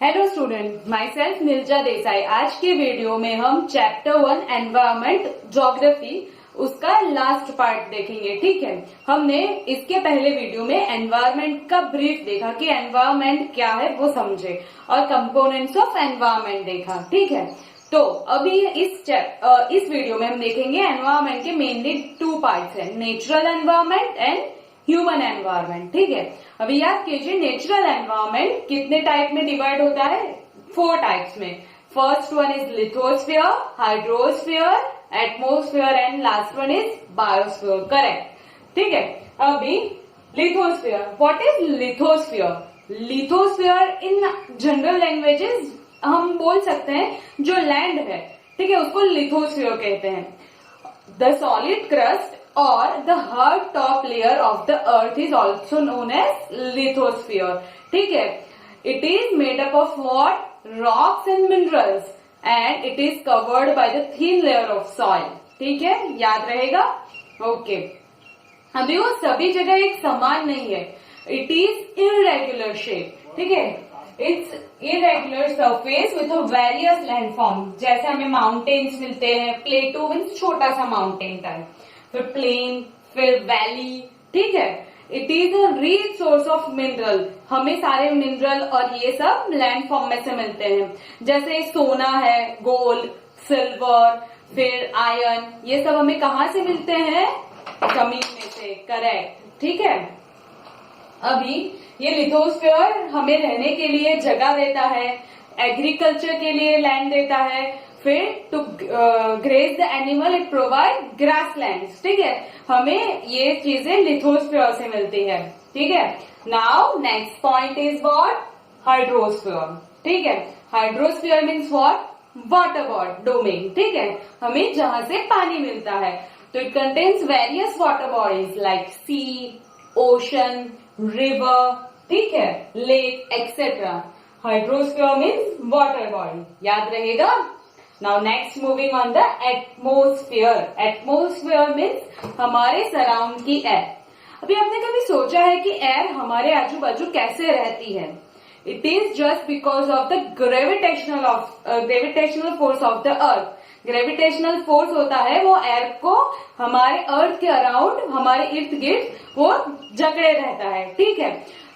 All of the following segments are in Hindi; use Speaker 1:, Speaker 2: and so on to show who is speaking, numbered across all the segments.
Speaker 1: Hello student, my self Neerja Desai. आज के वीडियो में हम चैप्टर 1 एनवायरमेंट ज्योग्राफी उसका लास्ट पार्ट देखेंगे। ठीक है, हमने इसके पहले वीडियो में एनवायरमेंट का ब्रीफ देखा कि एनवायरमेंट क्या है वो समझे, और कंपोनेंट्स ऑफ एनवायरमेंट देखा। ठीक है, तो अभी इस वीडियो में हम देखेंगे एनवायरमेंट के मेनली टू पार्ट्स हैं, natural environment and human environment. ठीक है, अभी याद कीजिए नेचुरल एनवायरमेंट कितने टाइप में डिवाइड होता है? 4 टाइप्स में। First one is lithosphere, hydrosphere, atmosphere and last one is biosphere. Correct. ठीक है, अभी lithosphere. What is lithosphere? Lithosphere in general languages हम बोल सकते हैं जो लैंड है, ठीक है, उसको लिथोस्फीयर कहते हैं। The solid crust or the hard top layer of the earth is also known as lithosphere. ठीक है, it is made up of what? Rocks and minerals and it is covered by the thin layer of soil. ठीक है, याद रहेगा? ओके, अभी वो सभी जगह एक समान नहीं है। It is irregular shape. ठीक है, it's irregular surface with a various landform. जैसे हमें माउंटेन्स मिलते हैं, प्लेटो मीन्स छोटा सा माउंटेन टाइप, फिर प्लेन, फिर वैली। ठीक है, it is a rich source of mineral. हमें सारे मिनरल और ये सब लैंड फॉर्म में से मिलते हैं, जैसे सोना है, गोल्ड, सिल्वर, फिर आयरन, ये सब हमें कहाँ से मिलते हैं? जमीन में से। करेक्ट। ठीक है, अभी ये लिथोस्फीयर हमें रहने के लिए जगह देता है, एग्रीकल्चर के लिए लैंड देता है, फिर to graze the animal it provide grassland. ठीक है, हमें ये चीजें लिथोस्फीयर से मिलती है। ठीक है, now next point is what? Hydrosphere. ठीक है, hydrosphere means what? Water domain. ठीक है, हमें जहां से पानी मिलता है, तो it contains various water bodies like sea, ocean, river, ठीक है, lake etcetera. Hydrosphere means water body, याद रहेगा। Now next moving on the atmosphere. Atmosphere means हमारे सराउंड की एयर। अभी आपने कभी सोचा है कि एयर हमारे आजू बाजू कैसे रहती है? It is just because of the gravitational force of the earth. Gravitational force होता है वो एयर को हमारे अर्थ के अराउंड, हमारे इर्द गिर्द वो जकड़े रहता है। ठीक है,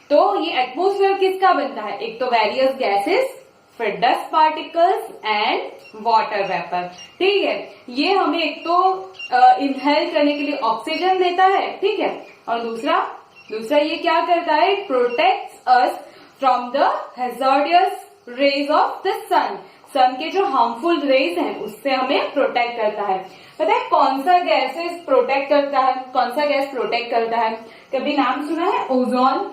Speaker 1: तो ये एटमोस्फीयर किसका बनता है? एक तो वेरियस गैसेस, फिर dust particles and water vapour. ठीक है, ये हमें एक तो इनहेल करने के लिए ऑक्सीजन देता है, ठीक है, और दूसरा ये क्या करता है? It protects us from the hazardous rays of the sun. Sun के जो हार्मफुल रेज हैं उससे हमें प्रोटेक्ट करता है। पता है कौन सा गैसेस प्रोटेक्ट करता है? कौन सा गैस प्रोटेक्ट करता है? कभी नाम सुना है? Ozone.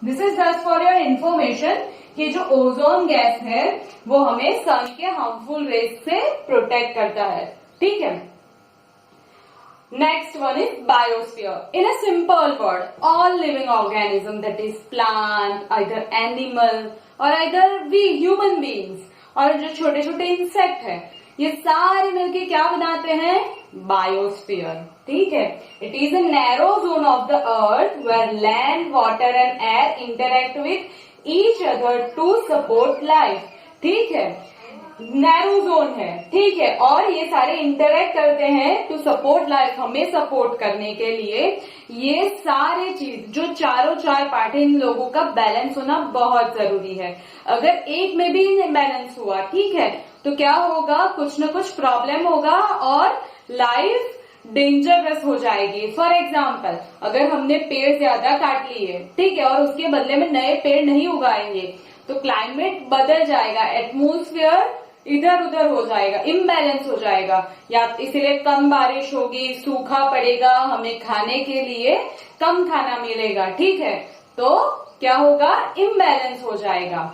Speaker 1: This is just for your information कि जो ओजोन गैस है वो हमें सन के हार्मफुल रेज से प्रोटेक्ट करता है। ठीक है, next one is biosphere. In a simple word, all living organism that is plant, either animal और आइदर वी ह्यूमन बीइंग्स, और जो छोटे छोटे इंसेक्ट है, ये सारे मिलके क्या बनाते हैं? बायोस्फीयर। ठीक है, it is a narrow zone of the earth where land, water and air interact with each other to support life. ठीक है, नैरो जोन है, ठीक है, और ये सारे इंटरेक्ट करते हैं टू सपोर्ट लाइफ, हमें सपोर्ट करने के लिए। ये सारे चीज जो चारों चार पार्ट है, इन लोगों का बैलेंस होना बहुत जरूरी है। अगर एक में भी इम्बैलेंस हुआ, ठीक है, तो क्या होगा? कुछ न कुछ प्रॉब्लम होगा और लाइफ डेंजरस हो जाएगी। फॉर एग्जाम्पल, अगर हमने पेड़ ज्यादा काट लिए, ठीक है, और उसके बदले में नए पेड़ नहीं उगाएंगे, तो क्लाइमेट बदल जाएगा, एटमोस्फियर इधर उधर हो जाएगा, इम्बैलेंस हो जाएगा, या इसलिए कम बारिश होगी, सूखा पड़ेगा, हमें खाने के लिए कम खाना मिलेगा। ठीक है, तो क्या होगा? इम्बैलेंस हो जाएगा।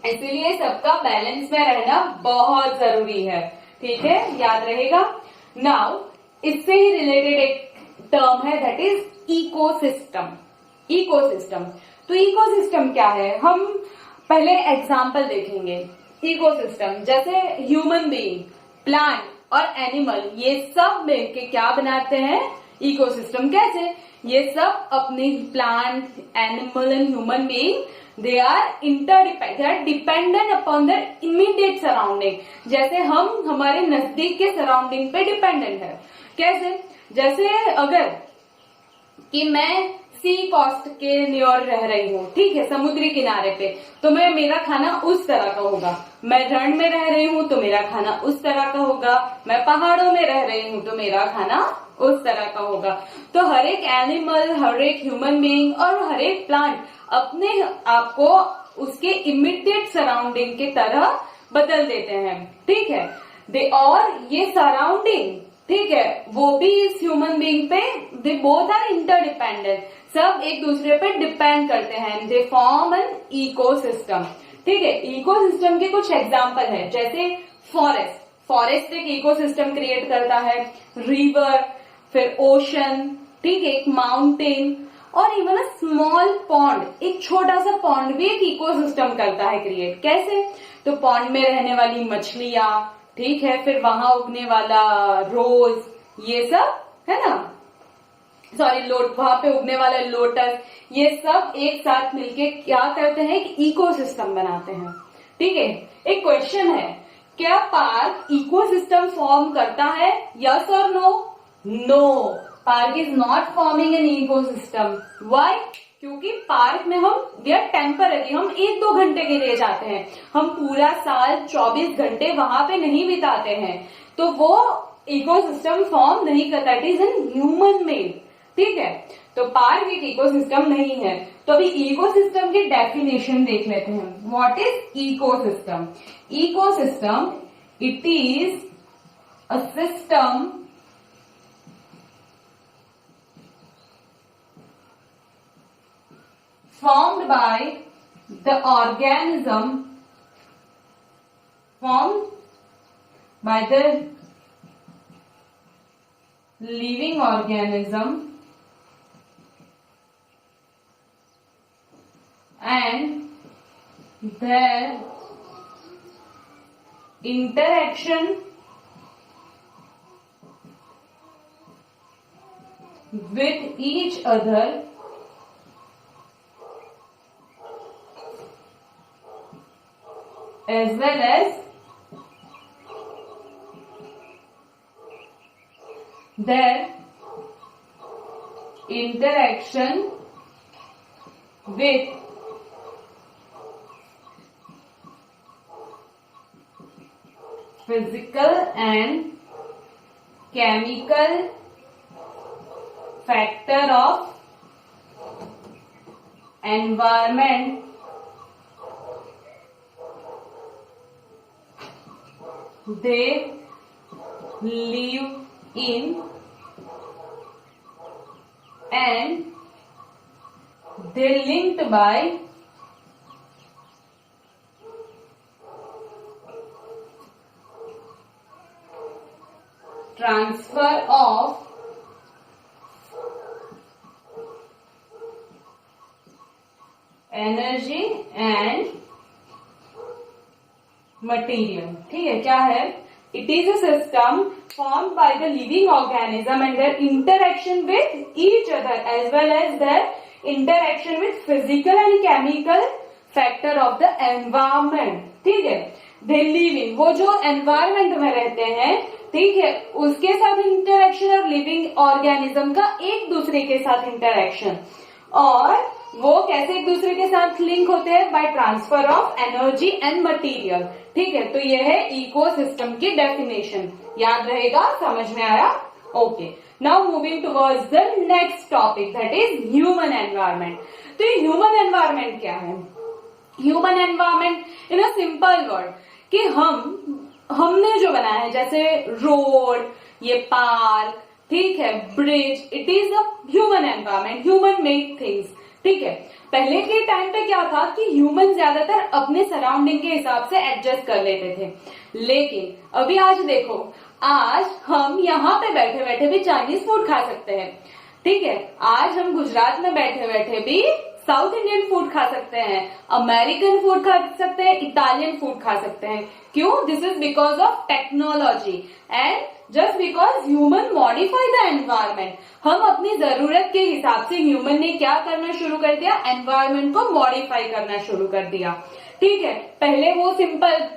Speaker 1: इसीलिए सबका बैलेंस में रहना बहुत जरूरी है। ठीक है, याद रहेगा। नाउ इससे ही रिलेटेड एक टर्म है दैट इज इकोसिस्टम। इकोसिस्टम, तो इकोसिस्टम क्या है? हम पहले एग्जांपल देखेंगे। इकोसिस्टम जैसे ह्यूमन बीइंग, प्लांट और एनिमल, ये सब मिलके क्या बनाते हैं? इकोसिस्टम। कैसे? ये सब अपनी plant, animal and human being they are interdependent, they are dependent upon the immediate surrounding. जैसे हम हमारे नजदीक के सराउंडिंग पे डिपेंडेंट है। कैसे? जैसे अगर कि मैं सी कोस्ट के नियर रह रही हूँ, ठीक है, समुद्री किनारे पे, तो मेरा खाना उस तरह का होगा। मैं रण में रह रही हूँ तो मेरा खाना उस तरह का होगा। मैं पहाड़ों में रह रही हूँ तो मेरा खाना उस तरह का होगा। तो हर एक एनिमल, हर एक ह्यूमन बीइंग और हर एक प्लांट अपने आप को उसके इमीडिएट सराउंडिंग के तरह बदल देते हैं, ठीक है। और ये सराउंडिंग, ठीक है, वो भी इस ह्यूमन बीइंग पे, दे बोथ आर इंटरडिपेंडेंट, सब एक दूसरे पे डिपेंड करते हैं। दे फॉर्म एन इकोसिस्टम, ठीक है। इकोसिस्टम के कुछ एग्जांपल है, जैसे फॉरेस्ट, फॉरेस्ट एक इकोसिस्टम क्रिएट करता है। रिवर, फिर ओशन, ठीक है, एक माउंटेन, और इवन अ स्मॉल पॉन्ड, एक छोटा सा पॉन्ड भी एक इकोसिस्टम करता है क्रिएट। कैसे? तो पॉन्ड में रहने वाली मछलियां, ठीक है, फिर वहां उगने वाला रोज, ये सब है ना, सॉरी वहां पे उगने वाला लोटस, ये सब एक साथ मिलके क्या करते हैं, एक इकोसिस्टम बनाते हैं, ठीक है। एक क्वेश्चन है, क्या पार्क इकोसिस्टम फॉर्म करता है? यस और no? No, park is not forming an ecosystem. Why? क्योंकि पार्क में वी आर टेम्पररी, हम 1-2 घंटे के लिए जाते हैं, हम पूरा साल 24 घंटे वहां पे नहीं बिताते हैं, तो वो इकोसिस्टम फॉर्म नहीं करता। It is an human made, ठीक है। तो पार्क एक इकोसिस्टम नहीं है। तो अभी इकोसिस्टम की डेफिनेशन देख लेते हैं। What is ecosystem? Ecosystem, it is a system formed by the organism, formed by the living organism and their interaction with each other as well as their interaction with physical and chemical factor of environment they live in and they linked by transfer of energy and material, ठीक है। क्या है? It is a system formed by the living organism and their interaction with each other as well as their interaction with physical and chemical factor of the environment, ठीक है। दे लिव इन, वो जो एनवायरमेंट में रहते हैं, ठीक है, उसके साथ इंटरेक्शन और लिविंग ऑर्गेनिज्म का एक दूसरे के साथ इंटरेक्शन, और वो कैसे एक दूसरे के साथ लिंक होते हैं? By transfer of energy and material, ठीक है। तो ये है इकोसिस्टम की डेफिनेशन, याद रहेगा, समझ में आया? Okay, now moving towards the next topic, that is human environment. तो ये ह्यूमन एनवायरनमेंट क्या है? Human environment in a simple word, कि हमने जो बनाया है, जैसे रोड, ये पार्क, ठीक है, bridge, it is a human environment, human made things, ठीक है। पहले के टाइम पे क्या था कि ह्यूमन ज्यादातर अपने सराउंडिंग के हिसाब से एडजस्ट कर लेते थे, लेकिन अभी आज देखो, आज हम यहाँ पे बैठे बैठे भी चाइनीज फूड खा सकते हैं, ठीक है। आज हम गुजरात में बैठे बैठे भी साउथ इंडियन फूड खा सकते हैं, अमेरिकन फूड खा सकते हैं, इटालियन फूड खा सकते हैं। क्यों? This is because of technology and just because human modify the environment. हम अपनी जरूरत के हिसाब से ह्यूमन ने क्या करना शुरू कर दिया? एनवायरमेंट को मॉडिफाई करना शुरू कर दिया। ठीक है, पहले वो सिंपल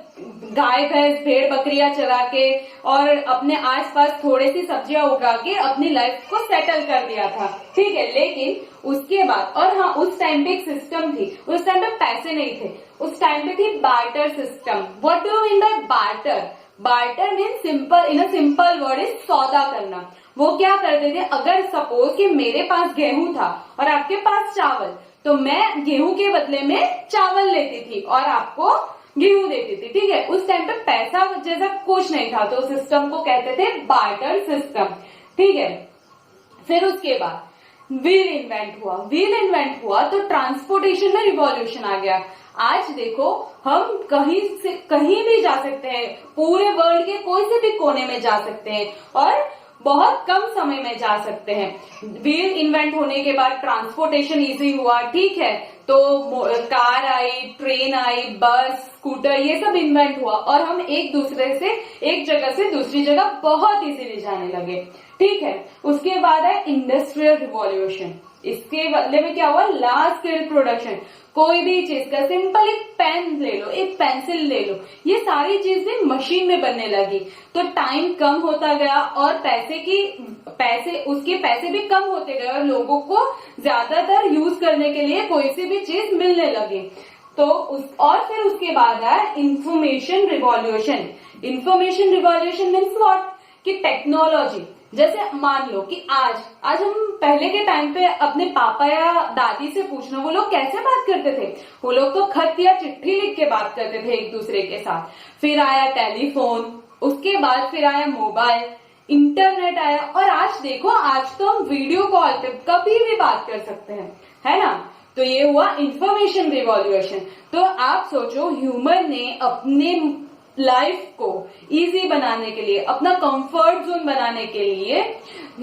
Speaker 1: गाय भैंस भेड़ बकरियां चला के और अपने आसपास थोड़ी सी सब्जियां उगा के अपनी लाइफ को सेटल कर दिया था। ठीक है, लेकिन उसके बाद, और हाँ, उस टाइम पे एक सिस्टम थी, उस टाइम पे पैसे नहीं थे, उस टाइम पे थी barter system. What do you mean by barter? Barter mean simple, in a simple word is सौदा करना। वो क्या करते थे, अगर सपोज कि मेरे पास गेहूं था और आपके पास चावल, तो मैं गेहूं के बदले में चावल लेती थी और आपको गेहूं देती थी। ठीक है, उस टाइम पे पैसा जैसा कुछ नहीं था, तो सिस्टम को कहते थे बार्टर सिस्टम। ठीक है, फिर उसके बाद व्हील इन्वेंट हुआ। व्हील इन्वेंट हुआ तो ट्रांसपोर्टेशन में रिवॉल्यूशन आ गया। आज देखो, हम कहीं से कहीं भी जा सकते हैं, पूरे वर्ल्ड के कोई से भी कोने में जा सकते हैं और बहुत कम समय में जा सकते हैं। व्हील इन्वेंट होने के बाद ट्रांसपोर्टेशन इजी हुआ। ठीक है, तो कार आई, ट्रेन आई, बस, स्कूटर, ये सब इन्वेंट हुआ और हम एक दूसरे से, एक जगह से दूसरी जगह बहुत इजीली जाने लगे। ठीक है, उसके बाद है इंडस्ट्रियल रिवॉल्यूशन। इसके बदले में क्या हुआ? Large scale production. कोई भी चीज का, सिंपल एक पेन ले लो, एक पेंसिल ले लो, ये सारी चीजें मशीन में बनने लगी, तो टाइम कम होता गया और उसके पैसे भी कम होते गए और लोगों को ज्यादातर यूज करने के लिए कोई सी भी चीज मिलने लगी। तो और फिर उसके बाद है information revolution. Information revolution means what? कि टेक्नोलॉजी, जैसे मान लो कि आज हम पहले के टाइम पे अपने पापा या दादी से पूछना, वो लोग कैसे बात करते थे? वो लोग तो खत या चिट्ठी लिख के बात करते थे एक दूसरे के साथ। फिर आया टेलीफोन, उसके बाद फिर आया मोबाइल, इंटरनेट आया, और आज देखो, आज तो हम वीडियो कॉल पे कभी भी बात कर सकते हैं, है ना? तो ये हुआ इंफॉर्मेशन रिवॉल्यूशन। तो आप सोचो, ह्यूमन ने अपने लाइफ को इजी बनाने के लिए, अपना कंफर्ट जोन बनाने के लिए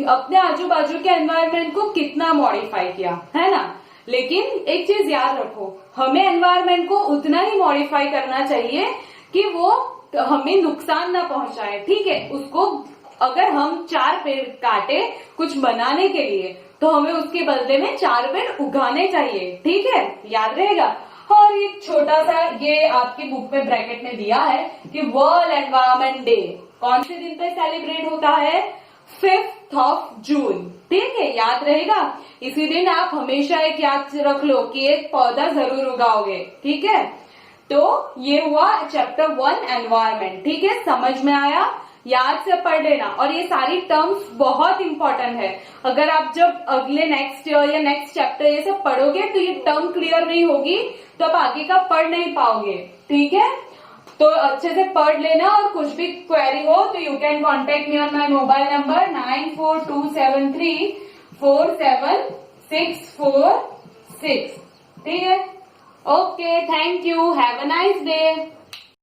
Speaker 1: अपने आजू बाजू के एनवायरनमेंट को कितना मॉडिफाई किया, है ना? लेकिन एक चीज याद रखो, हमें एनवायरनमेंट को उतना ही मॉडिफाई करना चाहिए कि वो हमें नुकसान ना पहुंचाए। ठीक है, उसको अगर हम 4 पेड़ काटे कुछ बनाने के लिए, तो हमें उसके बदले में 4 पेड़ उगाने चाहिए। ठीक है, याद रहेगा। और एक छोटा सा, ये आपकी बुक में ब्रैकेट में दिया है कि वर्ल्ड एनवायरनमेंट डे कौन से दिन पे सेलिब्रेट होता है? 5 जून। ठीक है, याद रहेगा। इसी दिन आप हमेशा एक याद रख लो कि एक पौधा जरूर उगाओगे। ठीक है, तो ये हुआ चैप्टर 1 एनवायरनमेंट। ठीक है, समझ में आया? याद से पढ़ लेना। और ये सारी टर्म्स बहुत इंपॉर्टेंट है। अगर आप जब अगले नेक्स्ट ईयर या नेक्स्ट चैप्टर ये सब पढ़ोगे तो ये टर्म क्लियर नहीं होगी, तो आप आगे का पढ़ नहीं पाओगे। ठीक है, तो अच्छे से पढ़ लेना, और कुछ भी क्वेरी हो तो you can contact me on my mobile number 9427347646। ठीक है, okay, thank you, have a nice day.